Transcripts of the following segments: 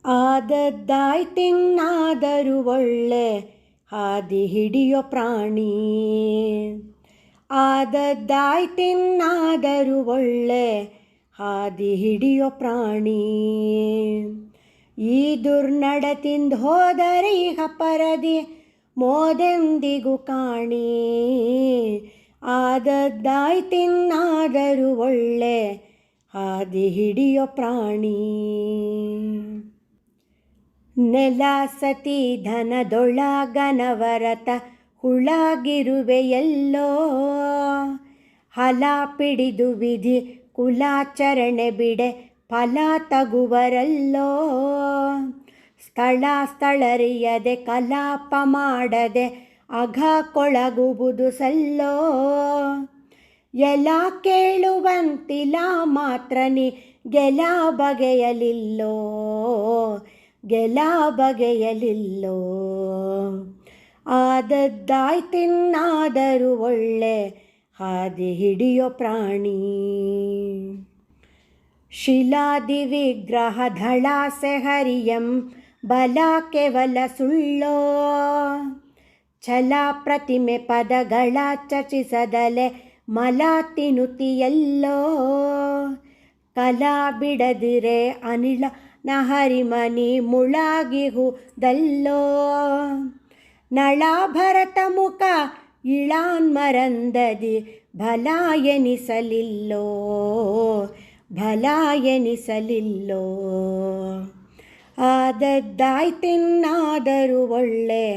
ಆದದ್ದಾಯ್ತಿನ್ನಾದರೂ ಒಳ್ಳೆ ಹಾದಿ ಹಿಡಿಯೋ ಪ್ರಾಣಿ. ಆದದ್ದಾಯ್ತಿನ್ನಾದರೂ ಒಳ್ಳೆ ಹಾದಿ ಹಿಡಿಯೋ ಪ್ರಾಣಿ. ಈ ದುರ್ನಡತಿಂದ ಹೋದರೆ ಇಹ ಪರದಿ ಮೋದೆಂದಿಗೂ ಕಾಣಿ. ಆದದ್ದಾಯ್ತಿನ್ನಾದರೂ ಒಳ್ಳೆ ಹಾದಿ ಹಿಡಿಯೋ ಪ್ರಾಣಿ. ನೆಲ ಸತಿ ಧನದೊಳಗನವರತ ಹುಳಗಿರುವೆಯಲ್ಲೋ. ಹಲ ಪಿಡಿದು ವಿಧಿ ಕುಲಾಚರಣೆ ಬಿಡೆ ಫಲ ತಗುವರಲ್ಲೋ. ಸ್ಥಳರಿಯದೆ ಕಲಾಪ ಮಾಡದೆ ಅಘ ಕೊಳಗುವುದು ಸಲ್ಲೋ. ಎಲ ಕೇಳುವಂತಿಲ್ಲ ಮಾತ್ರ ನೀ ಗೆಲ ಬಗೆಯಲಿಲ್ಲೋ. ಗೆಲ ಬಗೆಯಲಿಲ್ಲೋ. ಆದದ್ದಾಯ್ತಿನ್ನಾದರೂ ಒಳ್ಳೆ ಹಾದಿ ಹಿಡಿಯೋ ಪ್ರಾಣಿ. ಶಿಲಾದಿ ವಿಗ್ರಹ ಧಳಾಸೆ ಹರಿಯಂ ಬಲ ಕೇವಲ ಸುಳ್ಳೋ. ಛಲ ಪ್ರತಿಮೆ ಪದಗಳ ಚರ್ಚಿಸದಲೆ ಮಲ ತಿನುತಿಯಲ್ಲೋ. ಕಲಾ ಬಿಡದಿರೆ ಅನಿಲ ನಹರಿಮನಿ ಮುಳಾಗಿಹುದಲ್ಲೋ. ನಳ ಭರತ ಮುಖ ಇಳಾನ್ಮರಂದದಿ ಭಲ ಎನಿಸಲಿಲ್ಲೋ. ಭಲ ಎನಿಸಲಿಲ್ಲೋ. ಆದದ್ದಾಯ್ತಿನ್ನಾದರೂ ಒಳ್ಳೆ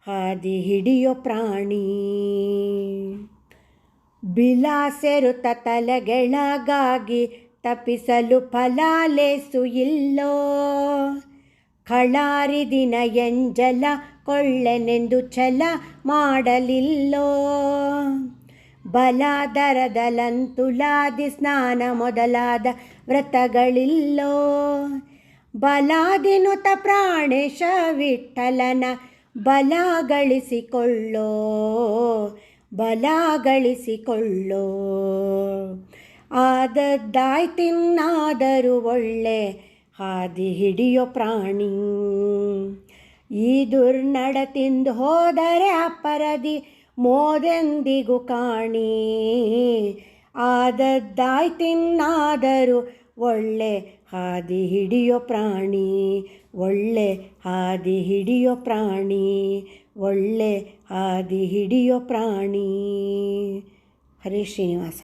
ಹಾದಿ ಹಿಡಿಯೋ ಪ್ರಾಣಿ. ಬಿಲಾಸೆರುತ ತಲೆಗೆಳಗಾಗಿ ತಪ್ಪಿಸಲು ಫಲಾಲೇಸು ಇಲ್ಲೋ. ಖಳಾರಿ ದಿನ ಎಂಜಲ ಕೊಳ್ಳೆನೆಂದು ಛಲ ಮಾಡಲಿಲ್ಲೋ. ಬಲಾದರದಲಂತುಲಾದಿ ಸ್ನಾನ ಮೊದಲಾದ ವ್ರತಗಳಿಲ್ಲೋ. ಬಲಾದಿನುತ ಪ್ರಾಣೇಶ ವಿಠಲನ ಬಲ ಗಳಿಸಿಕೊಳ್ಳೋ. ಬಲ ಗಳಿಸಿಕೊಳ್ಳೋ. ಆದದ್ದಾಯ್ತಿನ್ನಾದರೂ ಒಳ್ಳೆ ಹಾದಿ ಹಿಡಿಯೋ ಪ್ರಾಣಿ. ಈ ದುರ್ನಡತಿಂದ ಹೋದರೆ ಅಪರದಿ ಮೋದೆಂದಿಗೂ ಕಾಣಿ. ಆದದ್ದಾಯ್ತಿನ್ನಾದರೂ ಒಳ್ಳೆ ಹಾದಿ ಹಿಡಿಯೋ ಪ್ರಾಣಿ. ಒಳ್ಳೆ ಹಾದಿ ಹಿಡಿಯೋ ಪ್ರಾಣಿ. ಒಳ್ಳೆ ಹಾದಿ ಹಿಡಿಯೋ ಪ್ರಾಣಿ. ಹರೇ ಶ್ರೀನಿವಾಸ.